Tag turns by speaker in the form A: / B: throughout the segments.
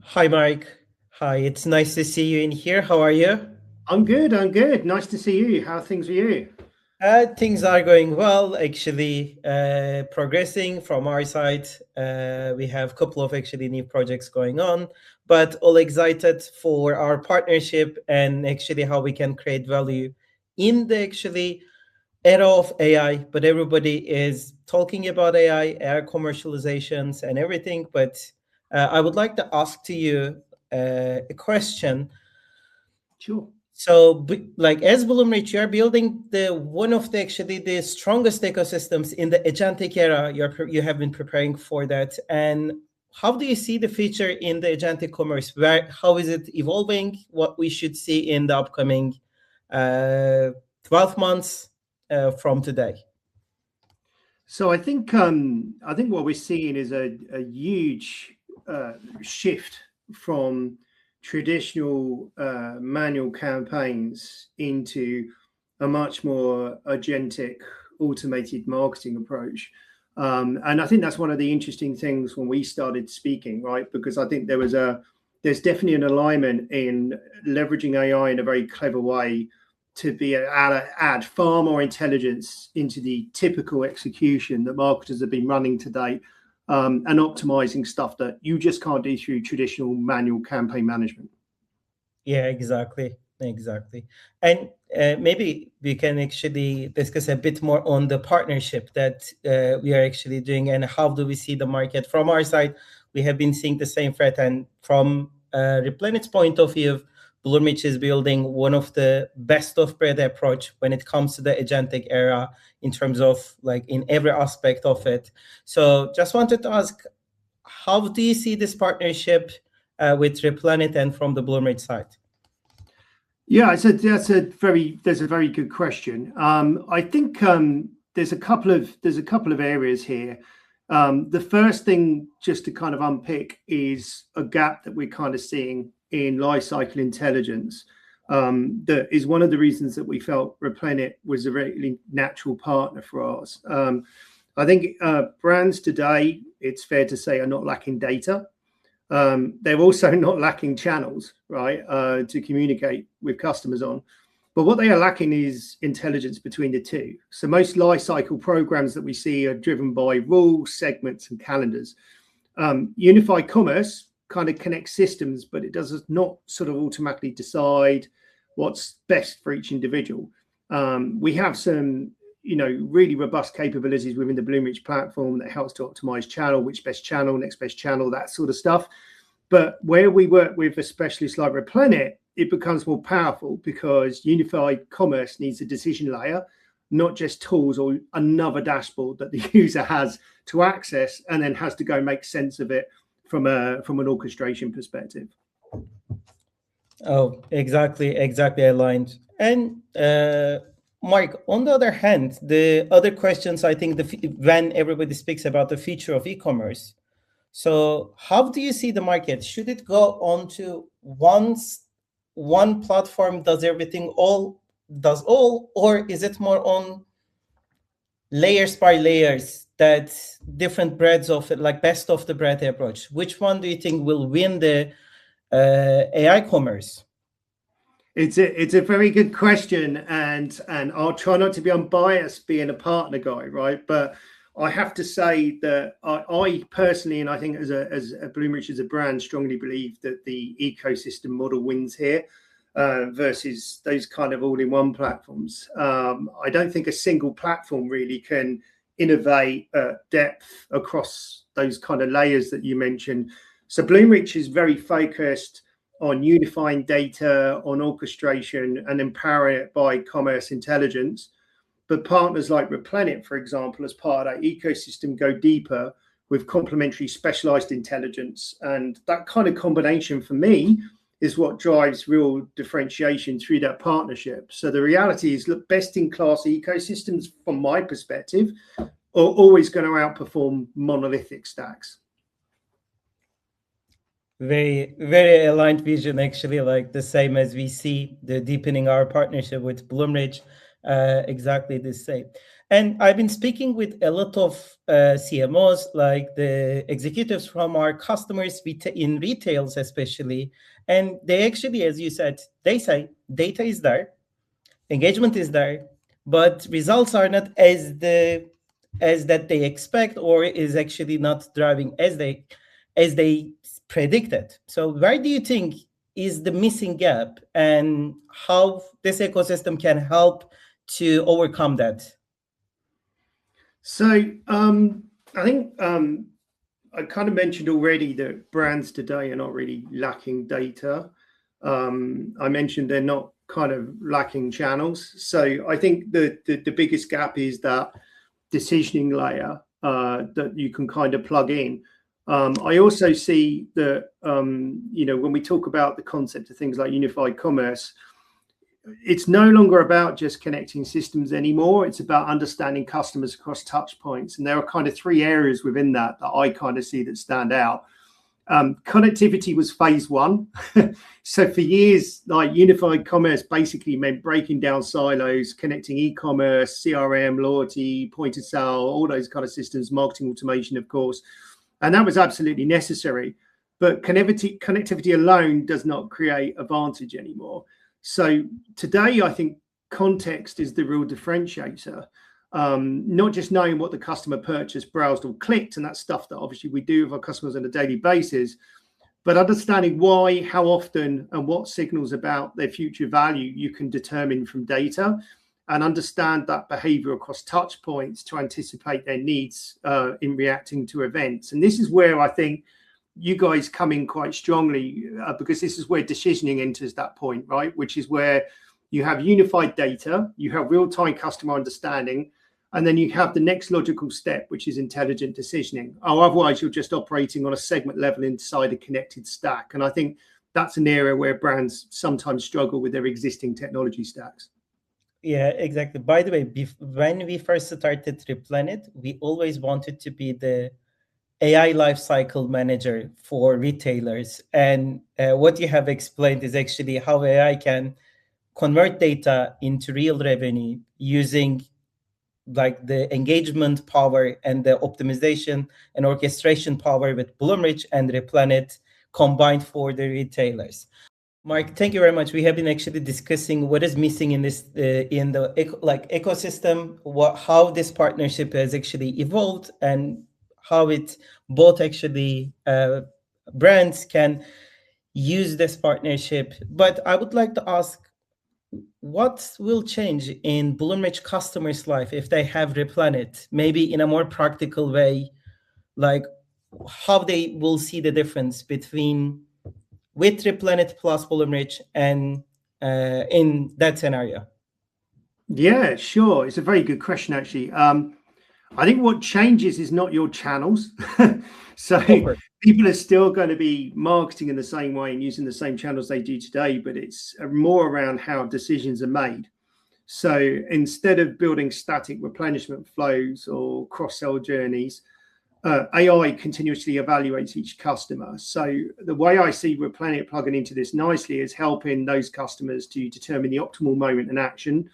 A: Hi, Mike. Hi, it's nice to see you in here. How are you?
B: I'm good. I'm good. Nice to see you. How are things with you?
A: Things are going well, actually, progressing from our side. We have a couple of actually new projects going on, but all excited for our partnership and actually how we can create value in the actually era of AI. But everybody is talking about AI commercializations and everything. But I would like to ask to you a question.
B: Sure.
A: So, like as Bloomreach, you are building the one of the actually the strongest ecosystems in the agentic era. You have been preparing for that, and how do you see the future in the agentic commerce? Where how is it evolving? What we should see in the upcoming 12 months from today?
B: So I think what we're seeing is a huge shift from traditional manual campaigns into a much more agentic, automated marketing approach. And I think that's one of the interesting things when we started speaking, right? Because I think there's definitely an alignment in leveraging AI in a very clever way to be add far more intelligence into the typical execution that marketers have been running to date, and optimizing stuff that you just can't do through traditional manual campaign management.
A: Yeah, exactly. And maybe we can actually discuss a bit more on the partnership that we are actually doing and how do we see the market from our side. We have been seeing the same threat, and from Replenit's point of view, Bloomreach is building one of the best of breed approach when it comes to the agentic era in terms of like in every aspect of it. So just wanted to ask, how do you see this partnership with Replenit and from the Bloomreach side?
B: Yeah, that's a very good question. I think there's a couple of areas here. The first thing, just to kind of unpick, is a gap that we're kind of seeing in lifecycle intelligence. That is one of the reasons that we felt Replenit was a really natural partner for us. I think brands today, it's fair to say, are not lacking data. They're also not lacking channels, right, to communicate with customers on. But what they are lacking is intelligence between the two. So most life cycle programs that we see are driven by rules, segments, and calendars. Unified commerce kind of connects systems, but it does not sort of automatically decide what's best for each individual. We have some really robust capabilities within the Bloomreach platform that helps to optimize channel, which best channel, next best channel, that sort of stuff. But where we work with a specialist like Replenit, it becomes more powerful because unified commerce needs a decision layer, not just tools or another dashboard that the user has to access and then has to go make sense of it from an orchestration perspective.
A: Oh, exactly aligned. And Mike, on the other hand, the other questions, I think when everybody speaks about the future of e-commerce, so how do you see the market? Should it go on to one platform does everything does all, or is it more on layers by layers that different breads of it, like best of the bread approach? Which one do you think will win the AI commerce?
B: It's a very good question, and I'll try not to be unbiased being a partner guy, right? But I have to say that I personally, and I think as a Bloomreach as a brand, strongly believe that the ecosystem model wins here, versus those kind of all-in-one platforms. I don't think a single platform really can innovate depth across those kind of layers that you mentioned. So Bloomreach is very focused on unifying data, on orchestration, and empowering it by commerce intelligence. But partners like Replenit, for example, as part of that ecosystem, go deeper with complementary specialized intelligence. And that kind of combination for me is what drives real differentiation through that partnership. So the reality is, look, best in class ecosystems, from my perspective, are always going to outperform monolithic stacks.
A: Very aligned vision, actually, like the same as we see the deepening our partnership with Bloomreach, exactly the same. And I've been speaking with a lot of CMOs, like the executives from our customers in retails especially. And they actually, as you said, they say data is there, engagement is there, but results are not as that they expect, or is actually not driving as they predicted. So where do you think is the missing gap, and how this ecosystem can help to overcome that?
B: So I think I kind of mentioned already that brands today are not really lacking data. I mentioned they're not kind of lacking channels. So I think the biggest gap is that decisioning layer that you can kind of plug in. I also see that when we talk about the concept of things like unified commerce, it's no longer about just connecting systems anymore. It's about understanding customers across touch points. And there are kind of three areas within that I kind of see that stand out. Connectivity was phase one. So for years, like unified commerce basically meant breaking down silos, connecting e-commerce, CRM, loyalty, point of sale, all those kind of systems, marketing automation, of course. And that was absolutely necessary. But connectivity alone does not create advantage anymore. So today, I think context is the real differentiator. Not just knowing what the customer purchased, browsed, or clicked, and that's stuff that obviously we do with our customers on a daily basis, but understanding why, how often, and what signals about their future value you can determine from data, and understand that behavior across touch points to anticipate their needs in reacting to events. And this is where I think you guys come in quite strongly, because this is where decisioning enters that point, right? Which is where you have unified data, you have real-time customer understanding, and then you have the next logical step, which is intelligent decisioning. Or otherwise, you're just operating on a segment level inside a connected stack. And I think that's an area where brands sometimes struggle with their existing technology stacks.
A: Yeah, exactly. By the way, when we first started Replenit, we always wanted to be the AI lifecycle manager for retailers. And what you have explained is actually how AI can convert data into real revenue using like the engagement power and the optimization and orchestration power with Bloomreach and Replenit combined for the retailers. Mark, thank you very much. We have been actually discussing what is missing in this in the ecosystem, how this partnership has actually evolved, and how it both actually brands can use this partnership. But I would like to ask, what will change in Bloomreach customers' life if they have Replenit, maybe in a more practical way, like how they will see the difference between with Replenit plus Bloomreach and in that scenario?
B: Yeah, sure. It's a very good question, actually. I think what changes is not your channels. So people are still going to be marketing in the same way and using the same channels they do today, but it's more around how decisions are made. So instead of building static replenishment flows or cross-sell journeys, AI continuously evaluates each customer. So the way I see Replenit plugging into this nicely is helping those customers to determine the optimal moment and action.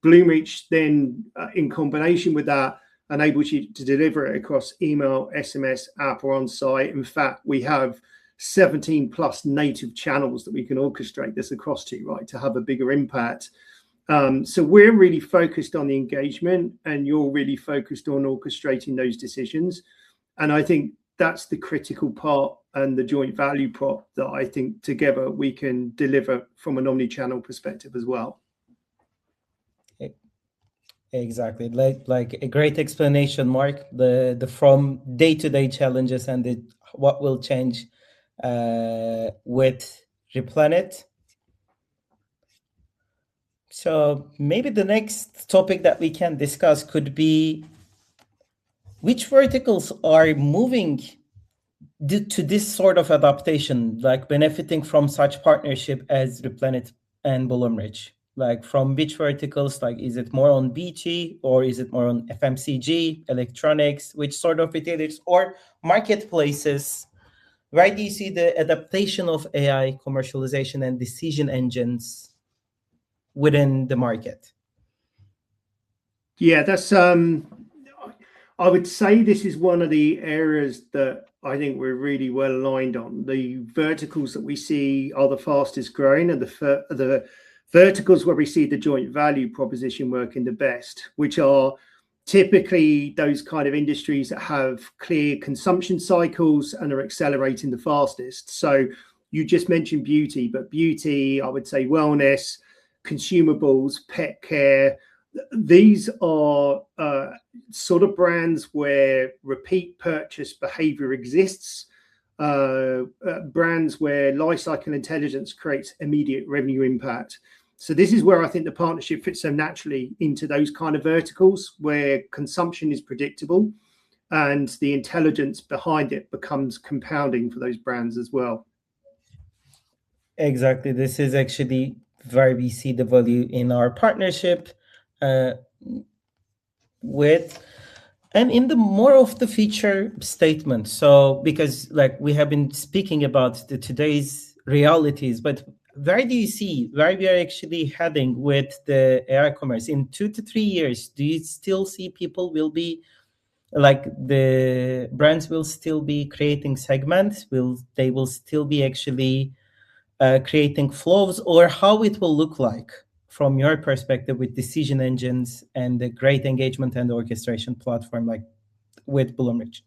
B: Bloomreach then, in combination with that, enables you to deliver it across email, SMS, app, or on-site. In fact, we have 17 plus native channels that we can orchestrate this across to, right, to have a bigger impact. So we're really focused on the engagement, and you're really focused on orchestrating those decisions. And I think that's the critical part and the joint value prop that I think together we can deliver from an omni-channel perspective as well.
A: Exactly, like a great explanation, Mark. The from day-to-day challenges and what will change with Replenit. So maybe the next topic that we can discuss could be which verticals are moving to this sort of adaptation, like benefiting from such partnership as Replenit and Bloomreach. Like from which verticals, like is it more on BG or is it more on FMCG, electronics, which sort of retailers or marketplaces? Where do you see the adaptation of AI commercialization and decision engines within the market?
B: Yeah, that's I would say this is one of the areas that I think we're really well aligned on. The verticals that we see are the fastest growing, and the verticals where we see the joint value proposition working the best, which are typically those kind of industries that have clear consumption cycles and are accelerating the fastest. So you just mentioned beauty, but beauty, I would say wellness, consumables, pet care, these are sort of brands where repeat purchase behavior exists, brands where lifecycle intelligence creates immediate revenue impact. So this is where I think the partnership fits so naturally into those kind of verticals where consumption is predictable and the intelligence behind it becomes compounding for those brands as well.
A: Exactly. This is actually where we see the value in our partnership with, and in the more of the feature statement. So because like we have been speaking about the today's realities, but where do you see where we are actually heading with the AI commerce in 2 to 3 years? Do you still see people will be like the brands will still be creating segments? They will still be actually creating flows, or how it will look like from your perspective with decision engines and the great engagement and orchestration platform like with Bloomreach?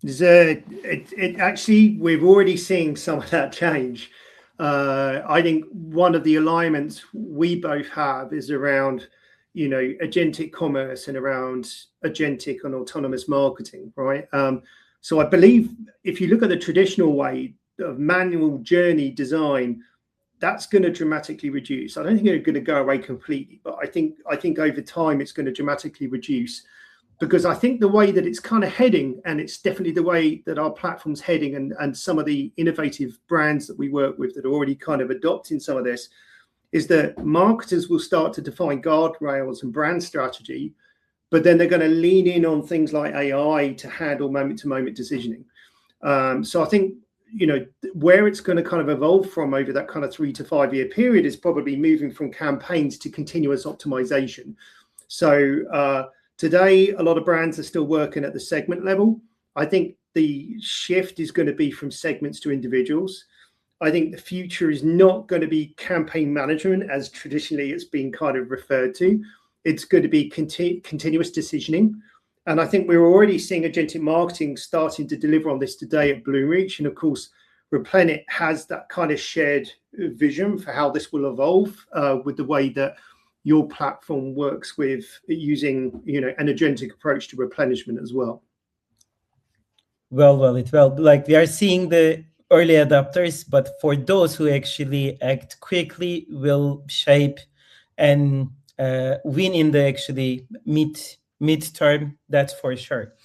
B: It actually, we've already seen some of that change. I think one of the alignments we both have is around, agentic commerce and around agentic and autonomous marketing, right? So I believe if you look at the traditional way of manual journey design, that's going to dramatically reduce. I don't think it's going to go away completely, but I think over time it's going to dramatically reduce, because I think the way that it's kind of heading, and it's definitely the way that our platform's heading, and some of the innovative brands that we work with that are already kind of adopting some of this, is that marketers will start to define guardrails and brand strategy, but then they're going to lean in on things like AI to handle moment-to-moment decisioning. So I think, where it's going to kind of evolve from over that kind of 3 to 5 year period is probably moving from campaigns to continuous optimization. So today, a lot of brands are still working at the segment level. I think the shift is going to be from segments to individuals. I think the future is not going to be campaign management as traditionally it's been kind of referred to. It's going to be continuous decisioning. And I think we're already seeing agentic marketing starting to deliver on this today at Bloomreach. And of course, Replenit has that kind of shared vision for how this will evolve with the way that your platform works with using, an agentic approach to replenishment as well.
A: Well, like we are seeing the early adopters, but for those who actually act quickly will shape and win in the actually midterm, that's for sure.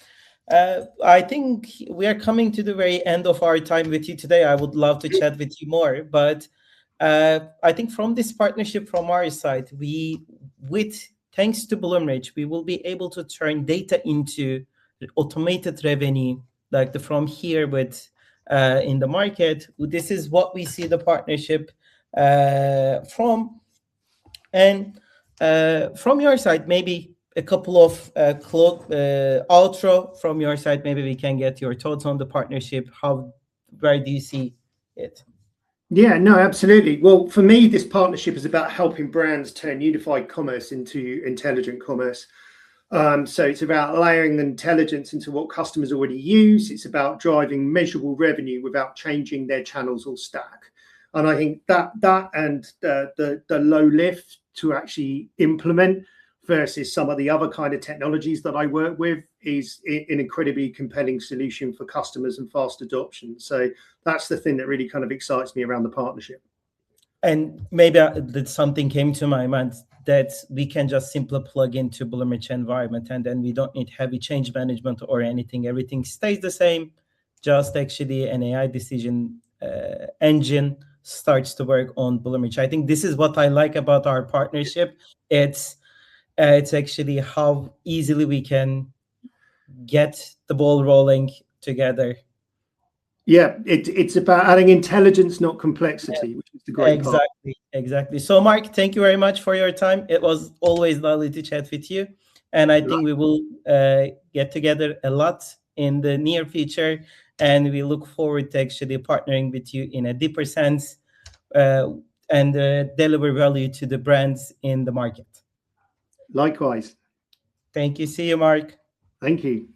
A: I think we are coming to the very end of our time with you today. I would love to chat with you more, but I think from this partnership from our side, thanks to Bloomreach, we will be able to turn data into automated revenue, like from here with in the market. This is what we see the partnership from. And from your side, maybe a couple of outro from your side. Maybe we can get your thoughts on the partnership. Where do you see it?
B: Yeah, no, absolutely. Well, for me, this partnership is about helping brands turn unified commerce into intelligent commerce. So it's about layering intelligence into what customers already use. It's about driving measurable revenue without changing their channels or stack. And I think that and the low lift to actually implement versus some of the other kind of technologies that I work with is an incredibly compelling solution for customers and fast adoption. So that's the thing that really kind of excites me around the partnership.
A: And maybe that something came to my mind that we can just simply plug into Bloomreach environment, and then we don't need heavy change management or anything. Everything stays the same. Just actually an AI decision engine starts to work on Bloomreach. I think this is what I like about our partnership. It's actually how easily we can get the ball rolling together.
B: Yeah, it's about adding intelligence, not complexity, which is the great part.
A: Exactly. So, Mark, thank you very much for your time. It was always lovely to chat with you, and I think we will get together a lot in the near future, and we look forward to actually partnering with you in a deeper sense and deliver value to the brands in the market.
B: Likewise.
A: Thank you. See you, Mark.
B: Thank you.